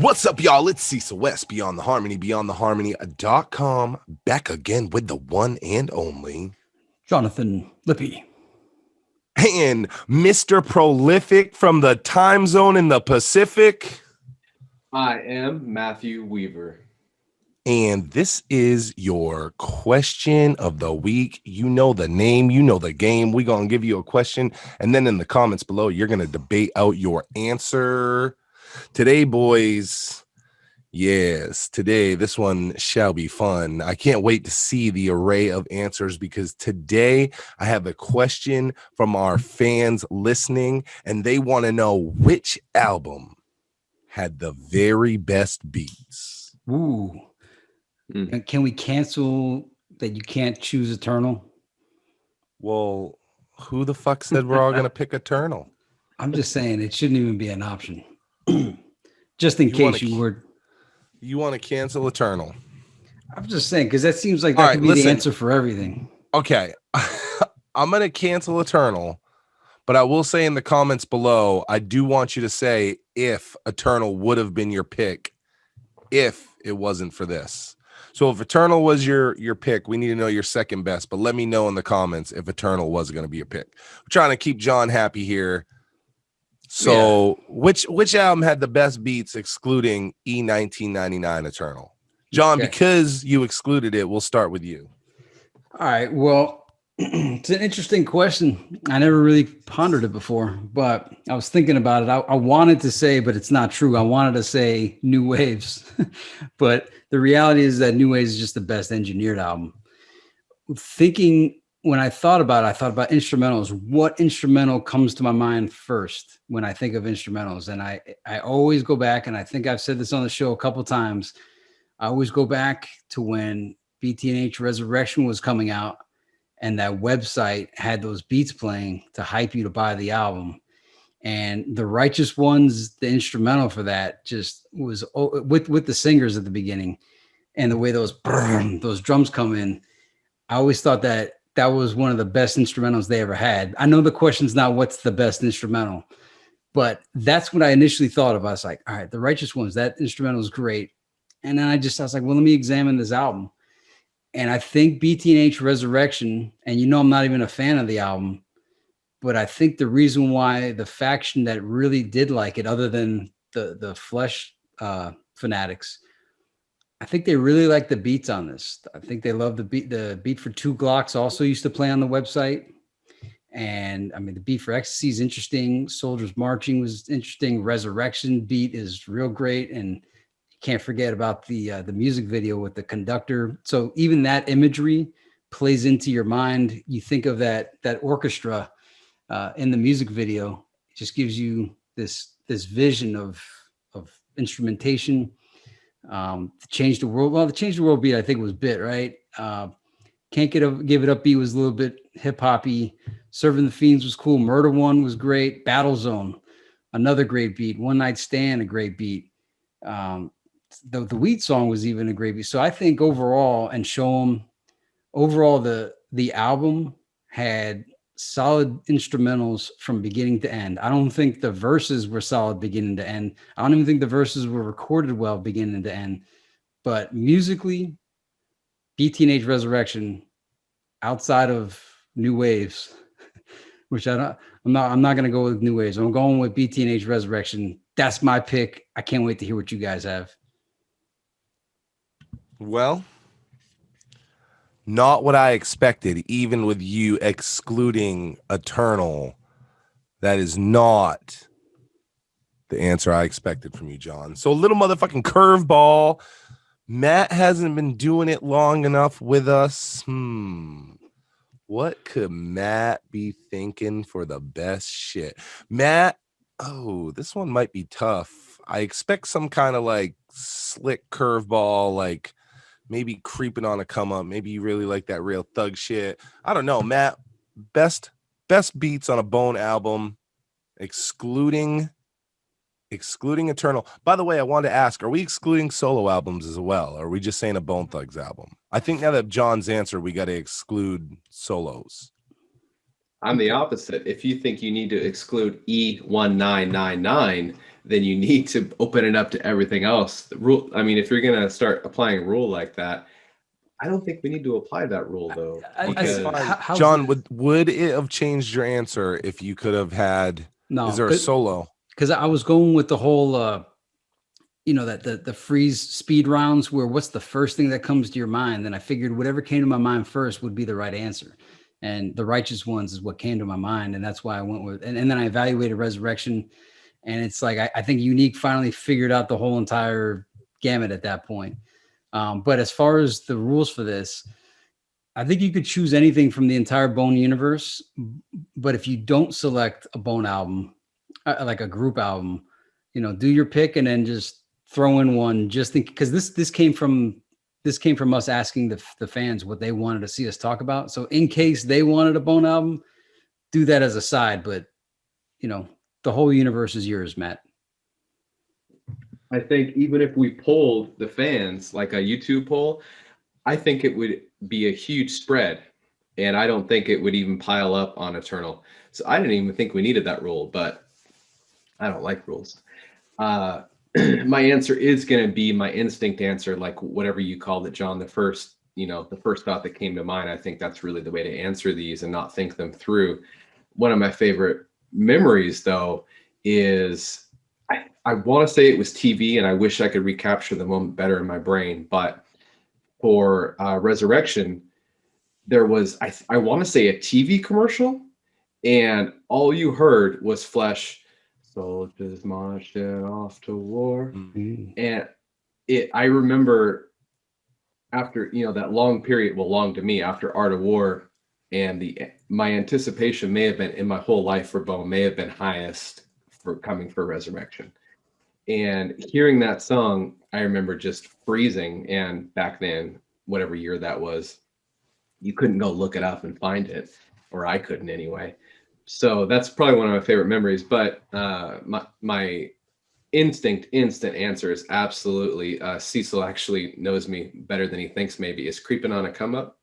What's up, y'all? It's Cecil West, Beyond the Harmony, beyondtheharmony.com, back again with the one and only Jonathan Lippy. and Mr. Prolific from the time zone in the Pacific. I am Matthew Weaver. And this is your question of the week. You know the name, you know the game. We're going to give you a question, and then in the comments below, you're going to debate out your answer. Today, boys, yes, today, this one shall be fun. I can't wait to see the array of answers because today I have a question from our fans listening, and they want to know which album had the very best beats. Ooh. Can we cancel that you can't choose Eternal? Well, who the fuck said we're all going to pick Eternal? I'm just saying it shouldn't even be an option. Just in case you were. You want to cancel Eternal? I'm just saying, because that seems like that could be the answer for everything. Okay. I'm going to cancel Eternal, but I will say in the comments below, I do want you to say if Eternal would have been your pick if it wasn't for this. So if Eternal was your pick, we need to know your second best, but let me know in the comments if Eternal was going to be your pick. We're trying to keep John happy here. So which album had the best beats excluding E1999 Eternal? John, because you excluded it, we'll start with you. All right. Well, it's an interesting question. I never really pondered it before, but I was thinking about it. I wanted to say, but it's not true. I wanted to say New Waves, but the reality is that New Waves is just the best engineered album. When I thought about it, I thought about instrumentals. What instrumental comes to my mind first when I think of instrumentals? And I always go back, and I think I've said this on the show a couple times. I always go back to when BT&H Resurrection was coming out, and that website had those beats playing to hype you to buy the album. And the Righteous Ones, the instrumental for that just was with the singers at the beginning, and the way those drums come in. I always thought that was one of the best instrumentals they ever had. I know the question's not what's the best instrumental, but that's what I initially thought of. I was like, all right, the Righteous Ones, that instrumental is great. And then I was like, well, let me examine this album. And I think BT&H Resurrection, and I'm not even a fan of the album, but I think the reason why the faction that really did like it, other than the Flesh fanatics, I think they really like the beats on this. I think they love the beat. The beat for Two Glocks also used to play on the website. And I mean, the beat for Ecstasy is interesting. Soldiers Marching was interesting. Resurrection beat is real great. And you can't forget about the music video with the conductor. So even that imagery plays into your mind. You think of that orchestra in the music video. It just gives you this vision of instrumentation. To Change the World. Well, the Change the World beat, I think, was Bit, right? Can't Give It Up beat was a little bit hip hoppy. Serving the Fiends was cool. Murder One was great. Battle Zone, another great beat. One Night Stand, a great beat. The Weed Song was even a great beat. So I think overall, and Show 'Em, overall the album had solid instrumentals from beginning to end. I don't think the verses were solid beginning to end. I don't even think the verses were recorded well beginning to end. But musically, BT&H Resurrection, outside of New Waves, which I'm not going to go with New Waves. I'm going with BT&H Resurrection. That's my pick. I can't wait to hear what you guys have. Well, not what I expected, even with you excluding Eternal. That is not the answer I expected from you, John. So a little motherfucking curveball. Matt hasn't been doing it long enough with us. What could Matt be thinking for the best shit? Matt, this one might be tough. I expect some kind of like slick curveball, like maybe creeping on a come up. Maybe you really like that real thug shit. I don't know, Matt. Best beats on a Bone album, excluding Eternal. By the way, I wanted to ask, are we excluding solo albums as well? Or are we just saying a Bone Thugs album? I think now that John's answer, we got to exclude solos. I'm the opposite. If you think you need to exclude E1999, then you need to open it up to everything else. The rule, I mean, if you're going to start applying a rule like that, I don't think we need to apply that rule though. John, would it have changed your answer if you could have had? No, is there a solo? Because I was going with the whole, that the freeze speed rounds where what's the first thing that comes to your mind? Then I figured whatever came to my mind first would be the right answer. And the righteous ones is what came to my mind. And that's why I went with, and then I evaluated Resurrection. And it's like, I think Unique finally figured out the whole entire gamut at that point. But as far as the rules for this, I think you could choose anything from the entire Bone universe. But if you don't select a Bone album, like a group album, do your pick and then just throw in one because this came from us asking the fans what they wanted to see us talk about. So in case they wanted a Bone album, do that as a side. But the whole universe is yours, Matt. I think even if we polled the fans like a YouTube poll, I think it would be a huge spread, and I don't think it would even pile up on Eternal. So I didn't even think we needed that rule, but I don't like rules. My answer is going to be my instinct answer, like whatever you called it, John. The first thought that came to mind. I think that's really the way to answer these and not think them through. One of my favorite memories, though, is I want to say it was TV, and I wish I could recapture the moment better in my brain. But for Resurrection, there was, I want to say, a TV commercial, and all you heard was Flesh. Soldiers marching off to war. Mm-hmm. And I remember after, that long period, long to me, after Art of War, and my anticipation may have been in my whole life for Bone may have been highest for coming for Resurrection. And hearing that song, I remember just freezing. And back then, whatever year that was, you couldn't go look it up and find it, or I couldn't anyway. So that's probably one of my favorite memories. But my instant answer is absolutely, Cecil actually knows me better than he thinks maybe, is Creeping on a Come Up.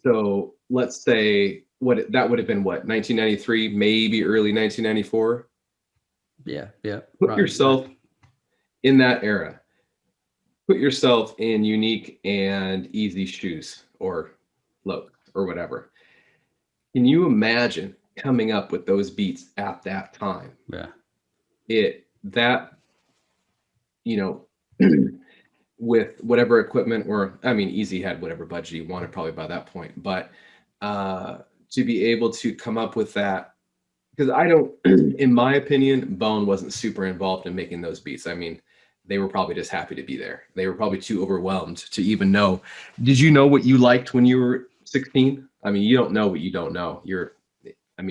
So let's say that would have been 1993, maybe early 1994. Yeah. Put yourself in that era. Put yourself in Unique and Easy's shoes, or Loc, or whatever. Can you imagine coming up with those beats at that time? Yeah. With whatever equipment, or I mean, Easy had whatever budget he wanted probably by that point, but to be able to come up with that, because in my opinion, Bone wasn't super involved in making those beats. I mean, they were probably just happy to be there. They were probably too overwhelmed to even know. Did you know what you liked when you were 16? I mean, you don't know what you don't know.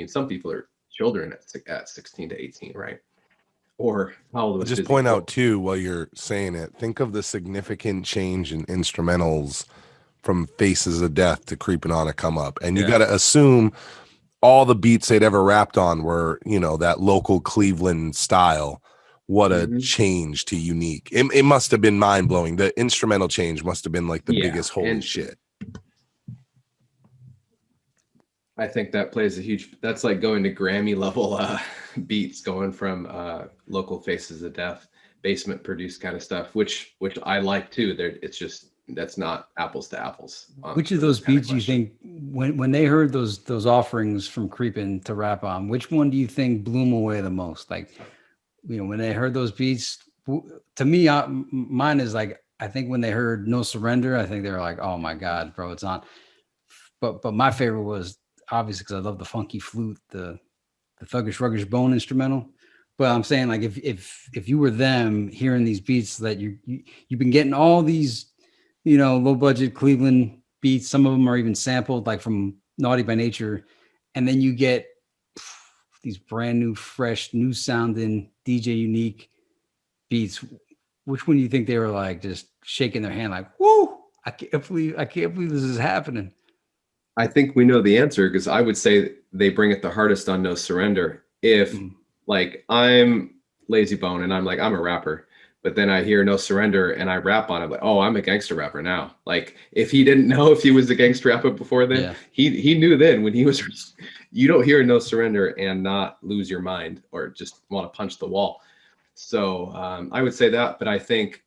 Some people are children at 16 to 18, right? Or how old was just point out too, while you're saying it, think of the significant change in instrumentals from Faces of Death to Creeping on a Come Up. And you got to assume all the beats they'd ever rapped on were, that local Cleveland style. What a change to Unique. It must have been mind blowing. The instrumental change must have been like the biggest holy shit. I think that plays that's like going to Grammy level beats, going from local Faces of Death, basement produced kind of stuff, which I like too. That's not apples to apples. Which of those beats do you think, when they heard those offerings from Creepin' to rap on, which one do you think blew them away the most? Like, when they heard those beats, to me, mine is like, I think when they heard No Surrender, I think they were like, oh my God, bro, it's on. But my favorite was, obviously, because I love the funky flute, the Thuggish Ruggish Bone instrumental. But I'm saying, like, if you were them hearing these beats that you've been getting all these, low budget Cleveland beats, some of them are even sampled, like from Naughty by Nature, and then you get these brand new, fresh, new sounding DJ Unique beats. Which one do you think they were like just shaking their hand like, whoo, I can't believe this is happening? I think we know the answer, because I would say they bring it the hardest on No Surrender. If like I'm Lazy Bone and I'm a rapper, but then I hear No Surrender and I rap on it. Like, oh, I'm a gangster rapper now. Like, if he didn't know if he was a gangster rapper before then, he knew then when he was. You don't hear No Surrender and not lose your mind or just want to punch the wall. So I would say that, but I think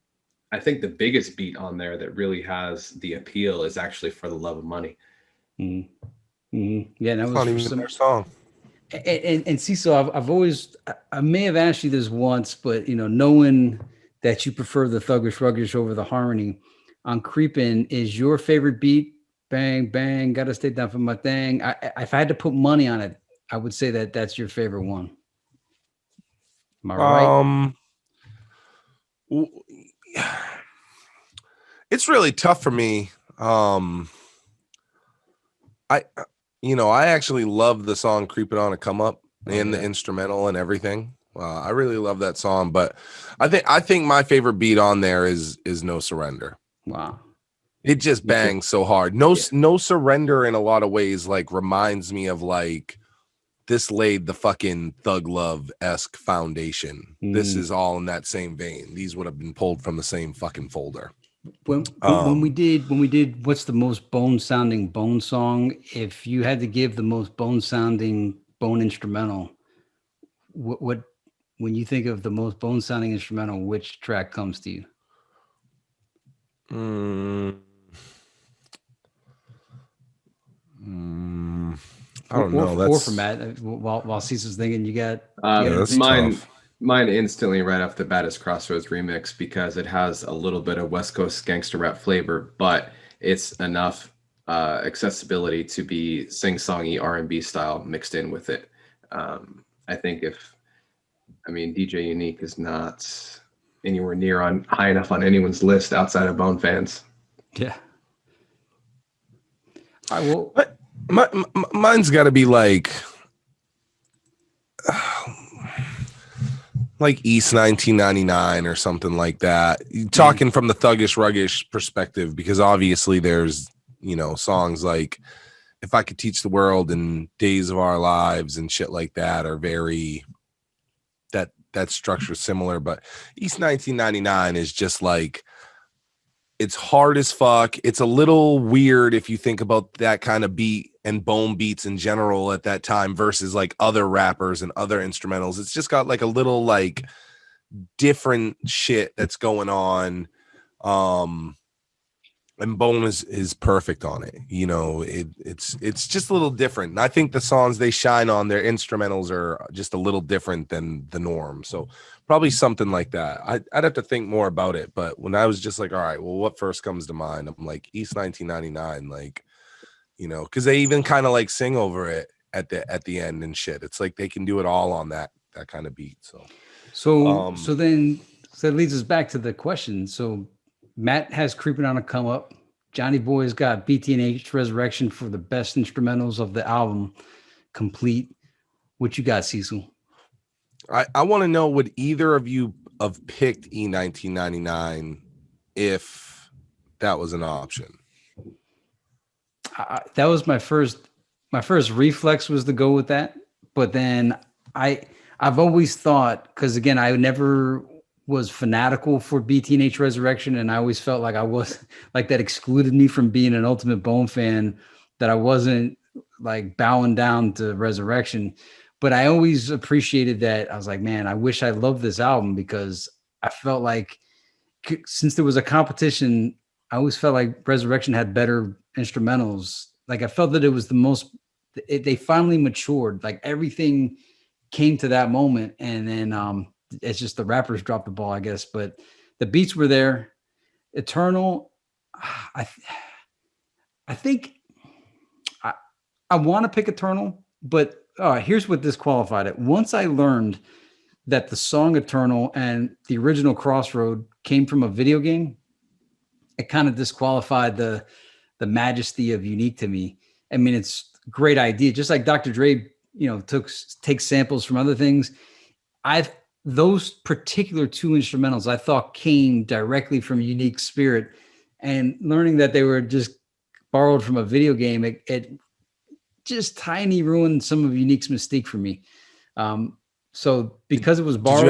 the biggest beat on there that really has the appeal is actually For the Love of Money. Mm-hmm. Mm-hmm. Yeah, that It's was not even their song. And see, so I've always, I may have asked you this once, but knowing that you prefer the thuggish ruggish over the harmony on Creepin', is your favorite beat bang bang gotta stay down for my thing? If I had to put money on it, I would say that that's your favorite one. Am I right? It's really tough for me. I actually love the song "Creeping on a Come Up" and the instrumental and everything. I really love that song, but I think my favorite beat on there is "No Surrender." Wow, it just bangs so hard. No Surrender in a lot of ways like reminds me of like this laid the fucking Thug Love-esque foundation. This is all in that same vein. These would have been pulled from the same fucking folder. When we did what's the most bone sounding bone song, if you had to give the most bone sounding bone instrumental, what when you think of the most bone sounding instrumental, which track comes to you? I don't know. Or for Matt, while Cecil's thinking, you got mine instantly right off the bat is Crossroads Remix, because it has a little bit of West Coast gangster rap flavor, but it's enough accessibility to be sing-songy R&B style mixed in with it. I think DJ Unique is not anywhere near on high enough on anyone's list outside of Bone fans. Yeah. All right, well, mine's got to be like East 1999 or something like that. Talking from the thuggish ruggish perspective, because obviously there's songs like If I Could Teach the World and Days of Our Lives and shit like that are very that structure similar, but East 1999 is just like, it's hard as fuck. It's a little weird if you think about that kind of beat and bone beats in general at that time versus like other rappers and other instrumentals. It's just got like a little like different shit that's going on. And Bone is perfect on it. It's just a little different. And I think the songs they shine on, their instrumentals are just a little different than the norm. So probably something like that. I'd have to think more about it. But when I was just like, all right, well, what first comes to mind? I'm like East 1999, like, because they even kind of like sing over it at the end and shit. It's like they can do it all on that kind of beat. So then that leads us back to the question. So Matt has Creeping on a Come Up. Johnny Boy's got BT&H Resurrection for the best instrumentals of the album complete. What you got, Cecil? I want to know, would either of you have picked E1999 if that was an option? That was my first reflex was to go with that. But then I've always thought, because again, I never was fanatical for BT&H Resurrection, and I always felt like I was like that excluded me from being an Ultimate Bone fan, that I wasn't like bowing down to Resurrection. But I always appreciated that. I was like, man, I wish I loved this album, because I felt like since there was a competition, I always felt like Resurrection had better instrumentals. Like I felt that it was the most, they finally matured. Like everything came to that moment, and then it's just the rappers dropped the ball, I guess. But the beats were there. Eternal, I think I want to pick Eternal, but here's what disqualified it. Once I learned that the song Eternal and the original Crossroad came from a video game, it kind of disqualified the majesty of Unique to me. I mean, it's a great idea. Just like Dr. Dre, takes samples from other things. Those particular two instrumentals I thought came directly from Unique's spirit, and learning that they were just borrowed from a video game, it just tiny ruined some of Unique's mystique for me. So because it was borrowed. Did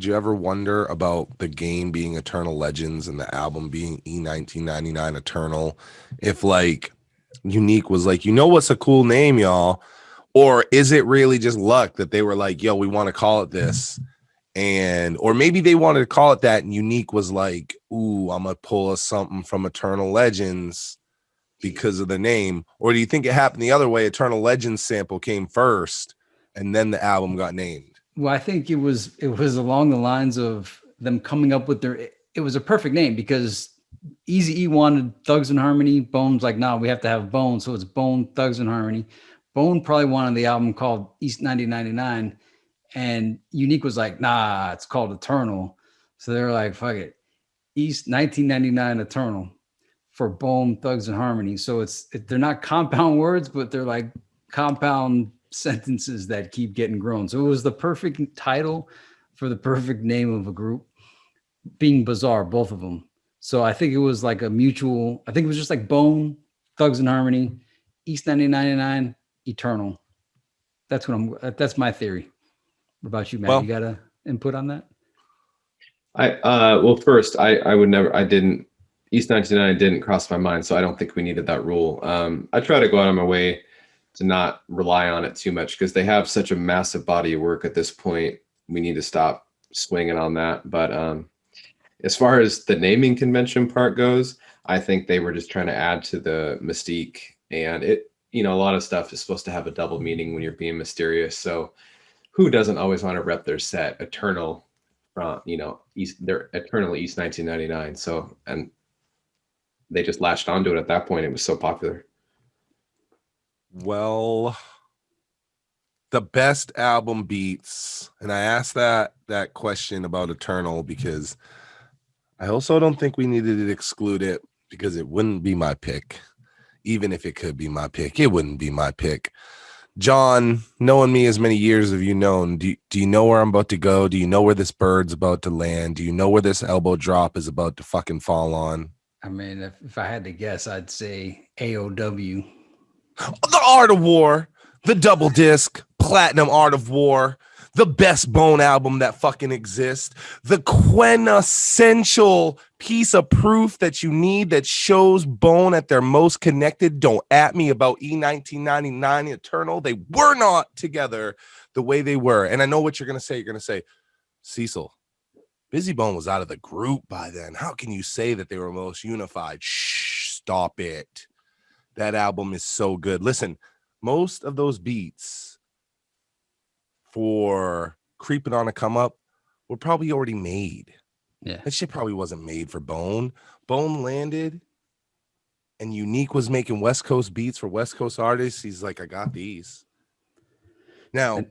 you ever wonder about the game being Eternal Legends and the album being E1999 Eternal? If like Unique was like, what's a cool name, y'all? Or is it really just luck that they were like, yo, we want to call it this? Or maybe they wanted to call it that, and Unique was like, ooh, I'm gonna pull us something from Eternal Legends because of the name. Or do you think it happened the other way? Eternal Legends sample came first and then the album got named. Well, I think it was along the lines of them coming up with it was a perfect name because Eazy-E wanted Thugs and Harmony. Bone's like, nah, we have to have Bone. So it's Bone, Thugs and Harmony. Bone probably wanted the album called East 1999. And Unique was like, nah, it's called Eternal. So they're like, fuck it. East 1999 Eternal for Bone, Thugs and Harmony. So they're not compound words, but they're like compound sentences that keep getting grown. So it was the perfect title for the perfect name of a group, being bizarre, both of them. So I think it was like a mutual, I think it was just like Bone, Thugs and Harmony, East 1999, Eternal. That's my theory. What about you, Matt? Well, you got a input on that? Well, first, I would never, I didn't, East 1999 didn't cross my mind, so I don't think we needed that rule. I try to go out of my way to not rely on it too much because they have such a massive body of work at this point. We need to stop swinging on that. But as far as the naming convention part goes, I think they were just trying to add to the mystique. And a lot of stuff is supposed to have a double meaning when you're being mysterious. So who doesn't always want to rep their set Eternal from, they're Eternally East 1999. So, and they just latched onto it at that point. It was so popular. Well, the best album beats, and I asked that question about Eternal because I also don't think we needed to exclude it because it wouldn't be my pick. Even if it could be my pick, it wouldn't be my pick. John, knowing me as many years as you've known, do you know where I'm about to go? Do you know where this bird's about to land? Do you know where this elbow drop is about to fucking fall on? I mean, if I had to guess, I'd say AOW. The Art of War, the double disc, platinum Art of War, the best Bone album that fucking exists, the quintessential piece of proof that you need that shows Bone at their most connected. Don't at me about E1999 Eternal. They were not together the way they were. And I know what you're going to say. You're going to say, Cecil, Busy Bone was out of the group by then. How can you say that they were most unified? Shh, stop it. That album is so good. Listen, most of those beats for Creeping on a Come Up were probably already made. Yeah. That shit probably wasn't made for Bone. Bone landed and Unique was making West Coast beats for West Coast artists. He's like, I got these. Now,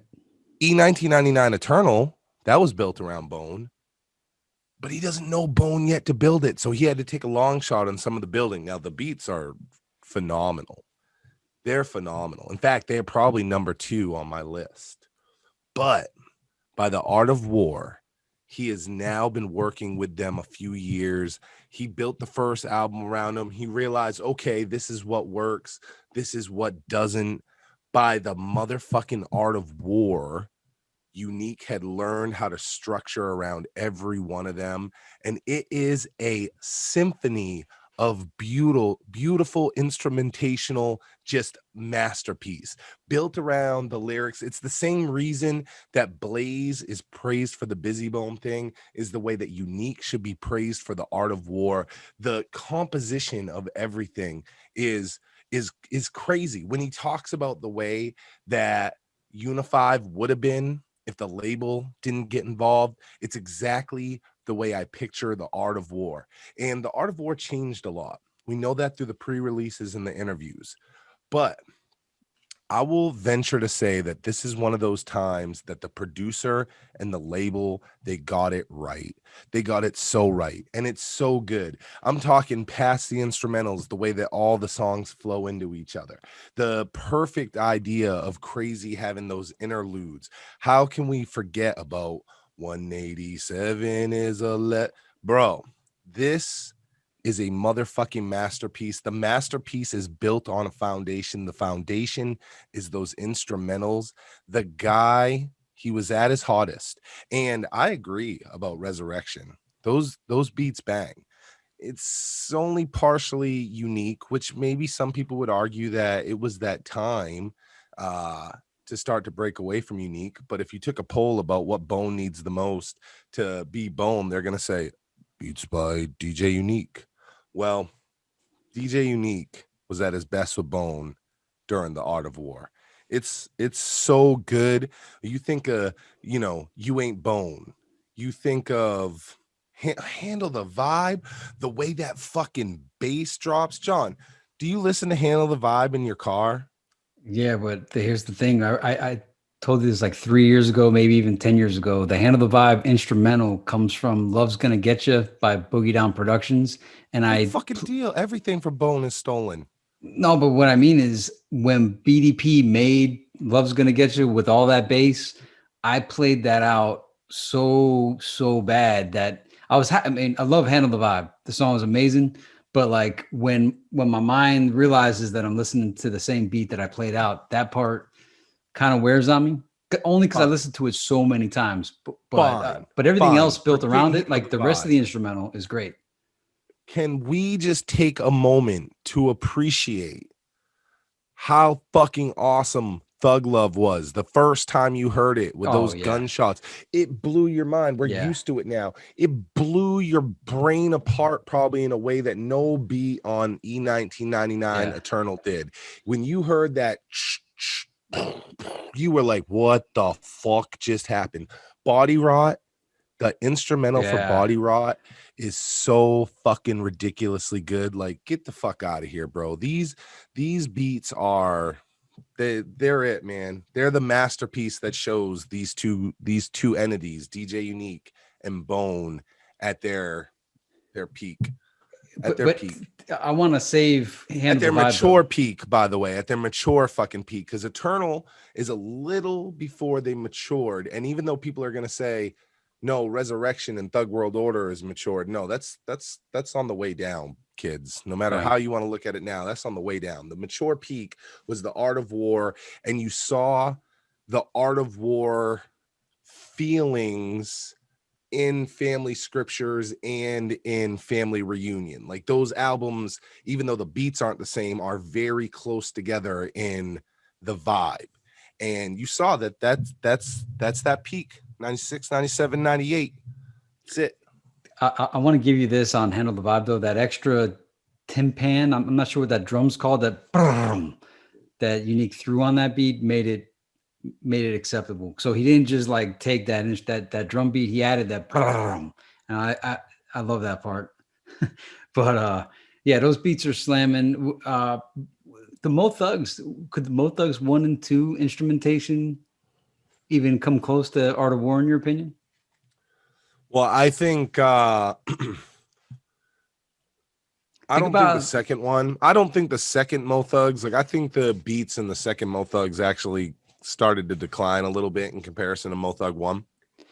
E1999 Eternal, that was built around Bone, but he doesn't know Bone yet to build it. So he had to take a long shot on some of the building. Now, the beats are phenomenal. They're phenomenal. In fact, they're probably number 2 on my list. But by the Art of War, he has now been working with them a few years. He built the first album around them. He realized, okay, this is what works. This is what doesn't. By the motherfucking Art of War, Unique had learned how to structure around every one of them. And it is a symphony of beautiful instrumentational, just masterpiece built around the lyrics. It's the same reason that Blaze is praised for the Busy Bone thing, is the way that Unique should be praised for the Art of War. The composition of everything is crazy. When he talks about the way that Unified would have been if the label didn't get involved, it's exactly the way I picture the Art of War. And the Art of War changed a lot. We know that through the pre-releases and the interviews. But I will venture to say that this is one of those times that the producer and the label, they got it right. They got it so right. And it's so good. I'm talking past the instrumentals, the way that all the songs flow into each other. The perfect idea of Crazy having those interludes. How can we forget about 187 is a bro, this is a motherfucking masterpiece. The masterpiece is built on a foundation. The foundation is those instrumentals. The guy, He was at his hottest. And I agree about Resurrection. Those beats bang. It's only partially unique, which maybe some people would argue that it was that time to start to break away from unique. But if you took a poll about what Bone needs the most to be Bone, they're going to say beats by DJ Unique. Well, DJ Unique was at his best with Bone during the Art of War. It's so good. You think You Ain't Bone. You think of Handle the Vibe, the way that fucking bass drops. John, do you listen to Handle the Vibe in your car? Yeah, but here's the thing. I told you this like 3 years ago, maybe even 10 years ago. The Handle the Vibe instrumental comes from Love's Gonna Get You by Boogie Down Productions. And Big fucking deal. Everything from Bone is stolen. No, but what I mean is when BDP made Love's Gonna Get You with all that bass, I played that out so bad that I mean, I love Handle the Vibe. The song is amazing. But like when my mind realizes that I'm listening to the same beat that I played out, that part kind of wears on me. Only because I listened to it so many times. But everything else built around it, like the rest of the instrumental, is great. Can we just take a moment to appreciate how fucking awesome Thug Love was the first time you heard it with those gunshots? It blew your mind. We're used to it now. It blew your brain apart probably in a way that no beat on E1999 Eternal did. When you heard that, you were like, what the fuck just happened? Body Rot, the instrumental for Body Rot is so fucking ridiculously good. Like, get the fuck out of here, bro. These beats are they're it, man. They're the masterpiece that shows these two entities, DJ Unique and Bone, at their peak. Peak. I want to save at their mature peak, by the way, at their mature fucking peak, because Eternal is a little before they matured. And even though people are gonna say, no, Resurrection and Thug World Order is matured, no, that's on the way down, kids. No matter how you want to look at it now, that's on the way down. The mature peak was the Art of War, and you saw the Art of War feelings in Family Scriptures and in Family Reunion. Like, those albums, even though the beats aren't the same, are very close together in the vibe. And you saw that's that peak. 96, 97, 98. That's it. I want to give you this on Handle the Vibe, though. That extra timpan, I'm not sure what that drum's called, that Unique threw on that beat made it acceptable. So he didn't just like take that drum beat, he added that, and I love that part. But those beats are slamming. The Mo Thugs, could the Mo Thugs 1 and 2 instrumentation even come close to Art of War, in your opinion? Well, I think I don't think the second one. I don't think the second Mo Thugs, like, I think the beats in the second Mo Thugs actually started to decline a little bit in comparison to Mo Thug 1.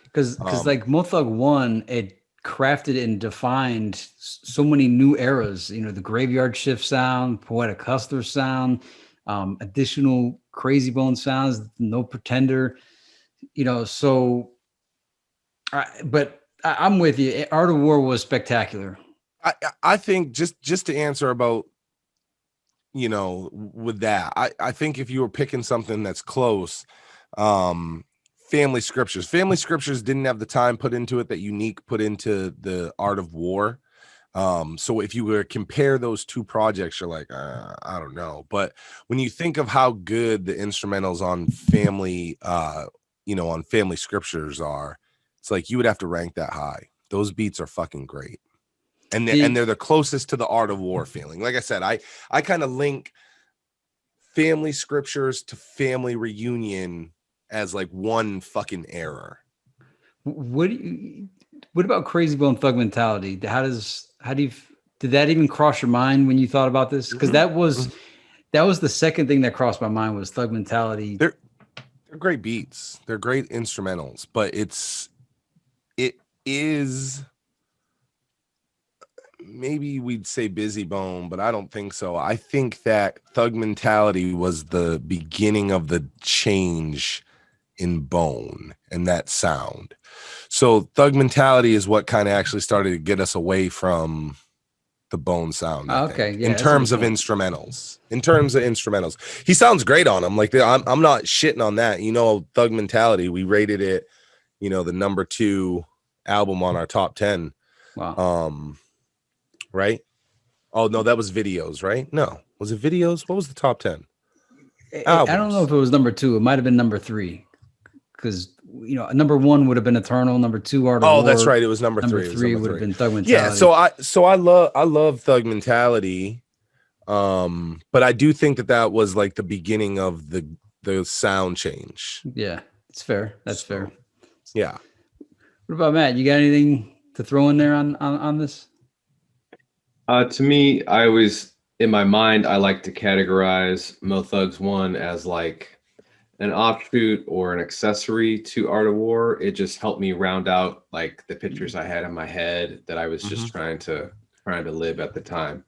Because like Mo Thug 1, it crafted and defined so many new eras. You know, the Graveyard Shift sound, Poetic Hustler sound, additional Crazy Bone sounds, No Pretender. You know, so, but I'm with you. Art of War was spectacular. I think just to answer about, with that, I think if you were picking something that's close, Family Scriptures didn't have the time put into it that Unique put into the Art of War. So if you were to compare those two projects, you're like, I don't know. But when you think of how good the instrumentals on Family Scriptures are, it's like you would have to rank that high. Those beats are fucking great. And they're the closest to the Art of War feeling. Like I said, I kind of link Family Scriptures to Family Reunion as like one fucking error. What about Crazy Bone Thug Mentality? Did that even cross your mind when you thought about this? Because that was the second thing that crossed my mind was Thug Mentality. They're great beats. They're great instrumentals, but it is, maybe we'd say Busy Bone, but I don't think so. I think that Thug Mentality was the beginning of the change in Bone and that sound. So Thug Mentality is what kind of actually started to get us away from the Bone sound. I think, Yeah, in terms of instrumentals. He sounds great on them. Like I'm not shitting on that. You know, Thug Mentality, we rated it, you know, the number 2 album on our top 10. Wow. Right? Oh no, that was Videos, right? No, was it Videos? What was the top 10? I don't know if it was number 2. It might have been number 3, because you know, number 1 would have been Eternal. Number 2, Art of War. Oh, that's right. It was number 3. Number 3 would have been Thug Mentality. Yeah. So I love Thug Mentality. But I do think that was like the beginning of the sound change. Yeah, it's fair. That's fair. Yeah. What about Matt? You got anything to throw in there on this? To me, I always, in my mind, I like to categorize Mo Thugs 1 as like an offshoot or an accessory to Art of War. It just helped me round out like the pictures I had in my head that I was just trying to live at the time.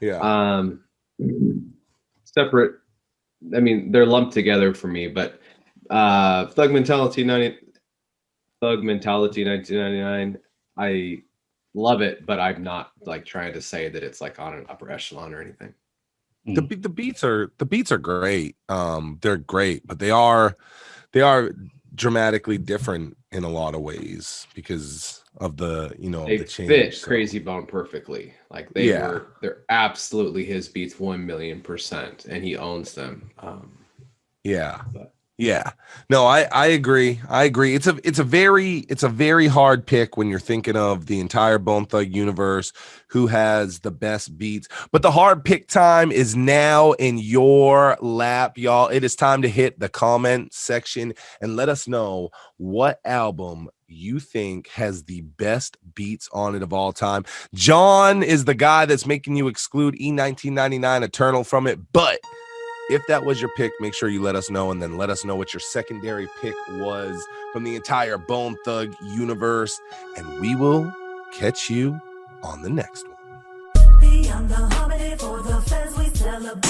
Yeah. Separate. I mean, they're lumped together for me, but Thug Mentality 1999. I love it, but I'm not like trying to say that it's like on an upper echelon or anything. The beats are great. They're great, but they are dramatically different in a lot of ways because of the, you know, they the change. Fit Crazy Bone perfectly. Like they're absolutely his beats 1,000,000%, and he owns them. Yeah. No, I agree. It's a very hard pick when you're thinking of the entire Bone Thug universe, who has the best beats. But the hard pick time is now in your lap, y'all. It is time to hit the comment section and let us know what album you think has the best beats on it of all time. John is the guy that's making you exclude E1999 Eternal from it, but if that was your pick, make sure you let us know, and then let us know what your secondary pick was from the entire Bone Thug universe, and we will catch you on the next one. Beyond the holiday for the fans we celebrate.